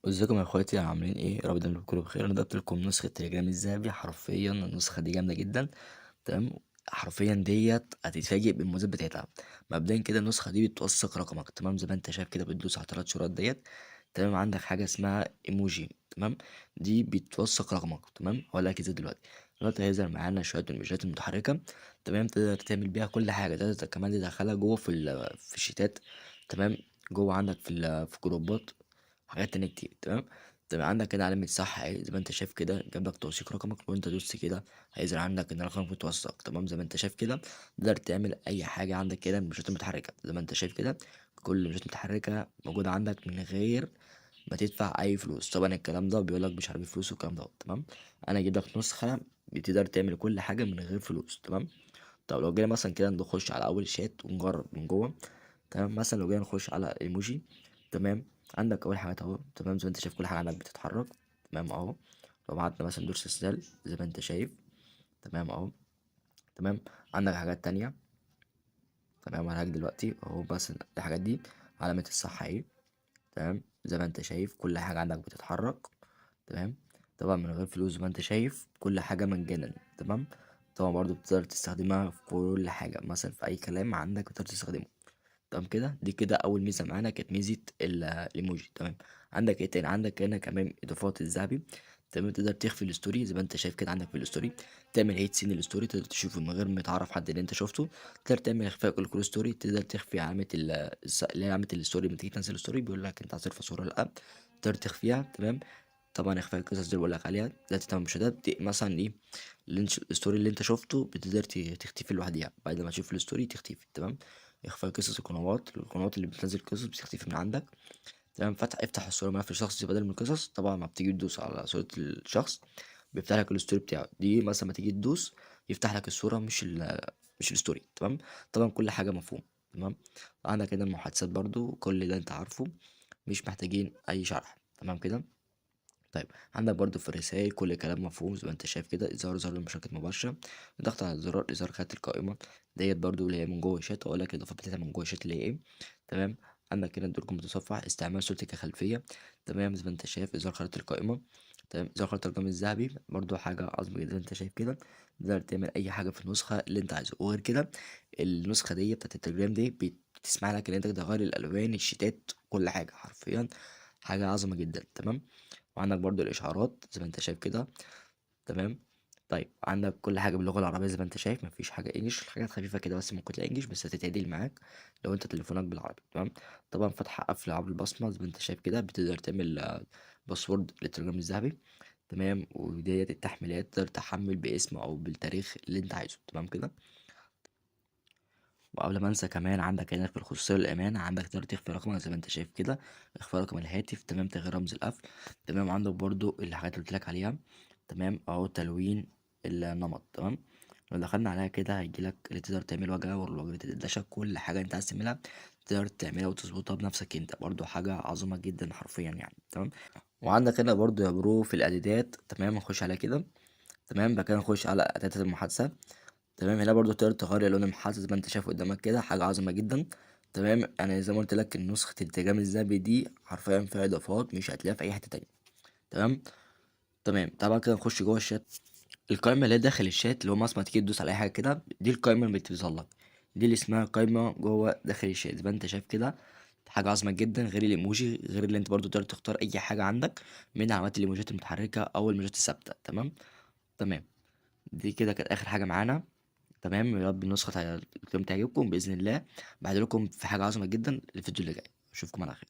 ازيكم يا اخواتي عاملين ايه؟ يا رب دايما تكونوا بخير. انا جبت لكم نسخه تليجرام الذهبي. حرفيا النسخه دي جامده جدا. تمام. حرفيا ديت هتتفاجئ بالميزات بتاعتها. مبدئيا كده النسخه دي بتوثق رقمك، تمام؟ زي ما انت شايف كده بتدوس على الثلاث شرط ديت. تمام. عندك حاجه اسمها ايموجي، تمام؟ دي بتوثق رقمك، تمام؟ هقول لك ازاي دلوقتي هيظهر معانا شويه الموجات المتحركه. تمام. تقدر تعمل بيها كل حاجه، تقدر كمان تدخلها جوه في الشيتات. تمام. جوه عندك في جروبات، حاجات تانية كتير. تمام. عندك كده علامة صح اهي، زي ما انت شايف كده جاب لك توثيق رقمك. لو انت دوست كده هيظهر عندك ان رقمك متوثق، تمام؟ زي ما انت شايف كده تقدر تعمل اي حاجة عندك كده من المشات المتحركة. زي ما انت شايف كده كل المشات المتحركة موجودة عندك من غير ما تدفع اي فلوس. طبعا الكلام ده بيقول لك مش عارف فلوس والكلام ده، تمام؟ انا اجيب لك نسخة بتقدر تعمل كل حاجة من غير فلوس، تمام؟ طب لو جينا مثلا كده نخش على اول شات ونجرب من جوه. تمام. مثلا لو جينا نخش على ايموجي، تمام؟ عندك اول حاجه اهو، تمام؟ زي ما انت شايف كل حاجه عندك بتتحرك، تمام اهو. لو بعتنا مثلا دور سلسال زي ما انت شايف، تمام اهو. تمام. عندك حاجات تانية، تمام؟ هوريك دلوقتي اهو. بس الحاجات دي علامة الصح اهي، تمام؟ زي ما انت شايف كل حاجة عندك بتتحرك، تمام؟ طبعا من غير فلوس. زي ما انت شايف كل حاجة مجانا، تمام؟ طبعا برضو بتقدر تستخدمها في كل حاجة، مثلا في أي كلام عندك بتقدر تستخدمه. تمام كده. دي كده اول ميزه معانا كانت ميزه الايموجي، تمام؟ عندك ايه تاني؟ عندك هنا كمان اضافات الذهبي. تمام. تقدر تخفي الستوري زي ما انت شايف كده عندك في الستوري. تعمل هيت سين الستوري، تقدر تشوفه من غير ما تعرف حد اللي انت شفته. تقدر تعمل اخفاء كل ستوري. تقدر تخفي علامه اللي هي علامه الستوري لما تيجي تنزل ستوري بيقول لك انت عايز ترفع صوره لا، تقدر تخفيها، تمام؟ طبعا اخفاء القصص دي اللي بقول لك عليها ذات تمام المشاهدات مثلا ايه، الستوري اللي انت شفته بتقدر تختفي لوحدها بعد ما تشوف الستوري تختفي، تمام؟ اخفاء قصص القنوات اللي بتنزل قصص بتختفي من عندك، تمام؟ افتح الصورة ما في الشخص بدل من القصص. طبعا ما بتيجي تدوس على صورة الشخص بيفتح لك الستوري بتاعه. دي مثلا ما تيجي تدوس يفتح لك الصورة مش الستوري، تمام؟ طبعا كل حاجة مفهوم، تمام؟ عندك كده المحادثات برضو كل ده انت عارفه، مش محتاجين اي شرح، تمام كده؟ طيب عندك برضو في الرسائل كل كلام مفهوم زي ما انت شايف كده. اظهار زر المشاركة مباشرة، الضغط على زرار اظهار خانة القائمة ديت برضو اللي هي من جوه الشات. اقول لك الاضافات بتاعتها من جوه الشات اللي هي ايه، تمام؟ عندك هنا الدرج المتصفح، استعمال صورتي كخلفية، تمام؟ زي ما انت شايف اظهار خريطة القائمة، تمام؟ اظهار خريطة الرقم الذهبي برضو حاجة عظمة جدا. زي ما انت شايف كده تقدر تعمل اي حاجة في النسخة اللي انت عايزه. وغير كده النسخة دي بتاعت التليجرام دي بتسمح لك ان انت تغير الالوان الشيتات كل حاجة حرفيا، حاجة عظمة جدا، تمام؟ وعندك برضو الاشعارات زي ما انت شايف كده، تمام؟ طيب عندك كل حاجه باللغه العربيه زي ما انت شايف، مفيش حاجه انجليش، حاجات خفيفه كده بس ممكن تلاقي انجليش بس هتتعدل معاك لو انت تليفونك بالعربي، تمام؟ طبعا فتح قفل عبر البصمه زي ما انت شايف كده، بتقدر تعمل باسورد للتليجرام الذهبي، تمام؟ وديت التحميلات تقدر تحمل باسم او بالتاريخ اللي انت عايزه، تمام كده؟ وقبل ما انسى كمان عندك هنا في الخصوصيه والامان عندك تقدر تخفي رقمك زي ما انت شايف كده، اخفاء رقم الهاتف، تمام؟ تغيير رمز القفل، تمام؟ عندك برضو الحاجات اللي قلت لك عليها، تمام اهو. تلوين النمط، تمام؟ لو دخلنا عليها كده هيجيلك اللي تقدر تعمل واجهه والواجهه الداشه، كل حاجه انت عايز تعملها تقدر تعملها وتظبطها بنفسك انت، برضو حاجه عظمه جدا حرفيا يعني، تمام؟ وعندك هنا برضو يا برو في الاعدادات، تمام؟ نخش عليها كده، تمام؟ بعد كده نخش على اعدادات المحادثه، تمام؟ هنا برضو تقدر تغير لون المحادثة زي ما انت شايف قدامك كده، حاجة عظمة جدا، تمام؟ يعني زي ما قلت لك نسخة الانسجام الذهبي دي حرفيا فيها اضافات مش هتلاقيها في اي حتة تانية، تمام؟ تمام. طبعا كده نخش جوه الشات. القائمة اللي هي داخل الشات اللي هو مثلا ما تيجي تدوس على اي حاجة كده، دي القائمة اللي بتظهر لك، دي اللي اسمها قائمة جوه داخل الشات زي ما انت شايف كده. حاجة عظمة جدا، غير الايموجي، غير اللي انت برضو تقدر تختار اي حاجة عندك من علامات الايموجيات المتحركة او الايموجيات الثابتة، تمام؟ تمام. دي كده كانت اخر حاجة معانا، تمام؟ يا رب النسخة تعجبكم بإذن الله. بعد لكم في حاجة عظمة جدا الفيديو اللي جاي. أشوفكم على خير.